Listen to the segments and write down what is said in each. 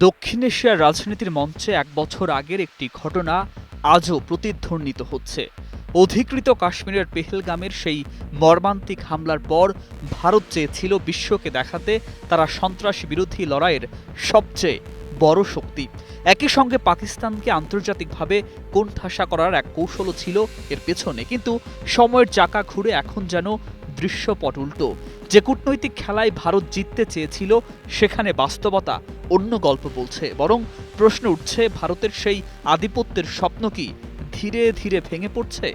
দক্ষিণ এশিয়ার রাজনীতির মঞ্চে এক বছর আগের একটি ঘটনা আজও প্রতিধ্বনিত হচ্ছে। অধিকৃত কাশ্মীরের পেহেলগামের সেই মর্মান্তিক হামলার পর ভারত চেয়েছিল বিশ্বকে দেখাতে তারা সন্ত্রাসী বিরোধী লড়াইয়ের সবচেয়ে বড় শক্তি। একই সঙ্গে পাকিস্তানকে আন্তর্জাতিকভাবে কোণঠাসা করার এক কৌশলও ছিল এর পেছনে। কিন্তু সময়ের চাকা ঘুরে এখন যেন দৃশ্যপট উল্টো। যে কূটনৈতিক খেলায় ভারত জিততে চেয়েছিল সেখানে বাস্তবতা অন্য গল্প বলছে। বরং প্রশ্ন উঠছে, ভারতের সেই আধিপত্যের স্বপ্ন কি ধীরে ধীরে ভেঙে পড়ছে?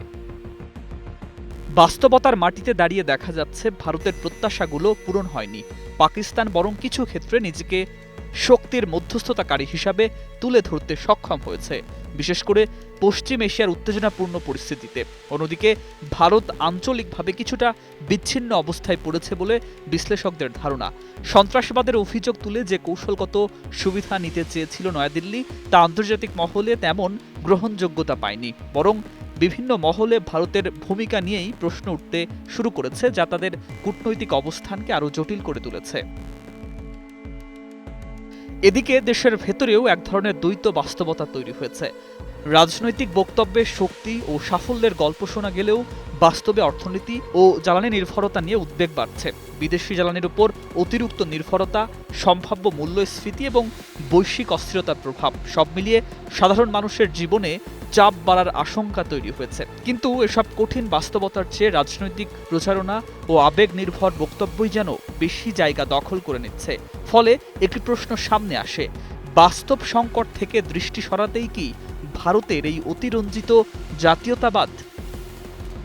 বাস্তবতার মাটিতে দাঁড়িয়ে দেখা যাচ্ছে ভারতের প্রত্যাশাগুলো পূরণ হয়নি। পাকিস্তান বরং কিছু ক্ষেত্রে নিজেকে শক্তির মধ্যস্থতাকারী হিসাবে তুলে ধরতে সক্ষম হয়েছে, বিশেষ করে পশ্চিম এশিয়ার উত্তেজনাপূর্ণ পরিস্থিতিতে। অন্যদিকে ভারত আঞ্চলিকভাবে কিছুটা বিচ্ছিন্ন অবস্থায় পড়েছে বলে বিশ্লেষকদের ধারণা। সন্ত্রাসবাদের অভিযোগ তুলে যে কৌশলগত সুবিধা নিতে চেয়েছিল নয়াদিল্লি, তা আন্তর্জাতিক মহলে তেমন গ্রহণযোগ্যতা পায়নি। বরং বিভিন্ন মহলে ভারতের ভূমিকা নিয়েই প্রশ্ন উঠতে শুরু করেছে, যা তাদের কূটনৈতিক অবস্থানকে আরও জটিল করে তুলেছে। এদিকে দেশের ভেতরেও এক ধরনের দ্বৈত বাস্তবতা তৈরি হয়েছে। রাজনৈতিক বক্তব্যে শক্তি ও সাফল্যের গল্প শোনা গেলেও বাস্তবে অর্থনীতি ও জ্বালানি নির্ভরতা নিয়ে উদ্বেগ বাড়ছে। বিদেশি জ্বালানির উপর অতিরিক্ত নির্ভরতা, সম্ভাব্য মূল্যস্ফীতি এবং বৈশ্বিক অস্থিরতার প্রভাব সব মিলিয়ে সাধারণ মানুষের জীবনে চাপ বাড়ার আশঙ্কা তৈরি হয়েছে। কিন্তু এসব কঠিন বাস্তবতার চেয়ে রাজনৈতিক প্রচারণা ও আবেগ নির্ভর বক্তব্যই যেন বেশি জায়গা দখল করে নিচ্ছে। ফলে একটি প্রশ্ন সামনে আসে, বাস্তব সংকট থেকে দৃষ্টি সরাতেই কি ভারতের এই অতিরঞ্জিত জাতীয়তাবাদ?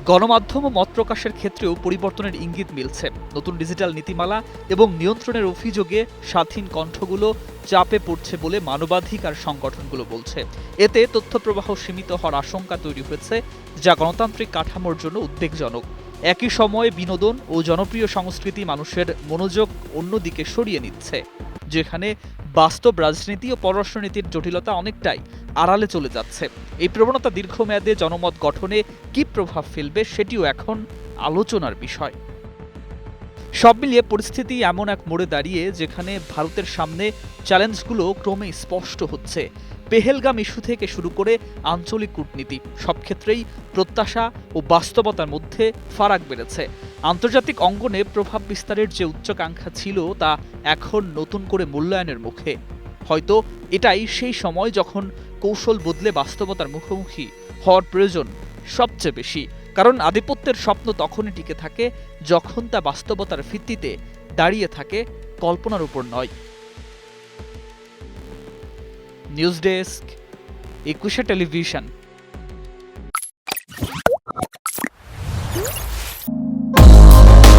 গণমাধ্যম ও মত প্রকাশের ক্ষেত্রেও পরিবর্তনের ইঙ্গিত মিলছে। নতুন ডিজিটাল নীতিমালা এবং নিয়ন্ত্রণের অভিযোগে স্বাধীন কণ্ঠগুলো চাপে পড়ছে বলে মানবাধিকার সংগঠনগুলো বলছে। এতে তথ্যপ্রবাহ সীমিত হওয়ার আশঙ্কা তৈরি হয়েছে, যা গণতান্ত্রিক কাঠামোর জন্য উদ্বেগজনক। একই সময়ে বিনোদন ও জনপ্রিয় সংস্কৃতি মানুষের মনোযোগ অন্যদিকে সরিয়ে নিচ্ছে, যেখানে বাস্তব রাজনীতি ও পররাষ্ট্রনীতির জটিলতা অনেকটাই আড়ালে চলে যাচ্ছে। এই প্রবণতা দীর্ঘমেয়াদে জনমত গঠনে কী প্রভাব ফেলবে সেটিও এখন আলোচনার বিষয়। সব মিলিয়ে পরিস্থিতি এমন এক মোড়ে দাঁড়িয়ে যেখানে ভারতের সামনে চ্যালেঞ্জগুলো ক্রমে স্পষ্ট হচ্ছে। পেহেলগাম ইস্যু থেকে শুরু করে আঞ্চলিক কূটনীতি, সব ক্ষেত্রেই প্রত্যাশা ও বাস্তবতার মধ্যে ফারাক বেড়েছে। আন্তর্জাতিক অঙ্গনে প্রভাব বিস্তারের যে উচ্চাকাঙ্ক্ষা ছিল তা এখন নতুন করে মূল্যায়নের মুখে। হয়তো এটাই সেই সময় যখন কৌশল বদলে বাস্তবতার মুখোমুখি হওয়ার প্রয়োজন সবচেয়ে বেশি। কারণ আধিপত্যের স্বপ্ন তখনই টিকে থাকে যখন তা বাস্তবতার ভিত্তিতে দাঁড়িয়ে থাকে, কল্পনার উপর নয়। নিউজ ডেস্ক, একুশে টেলিভিশন।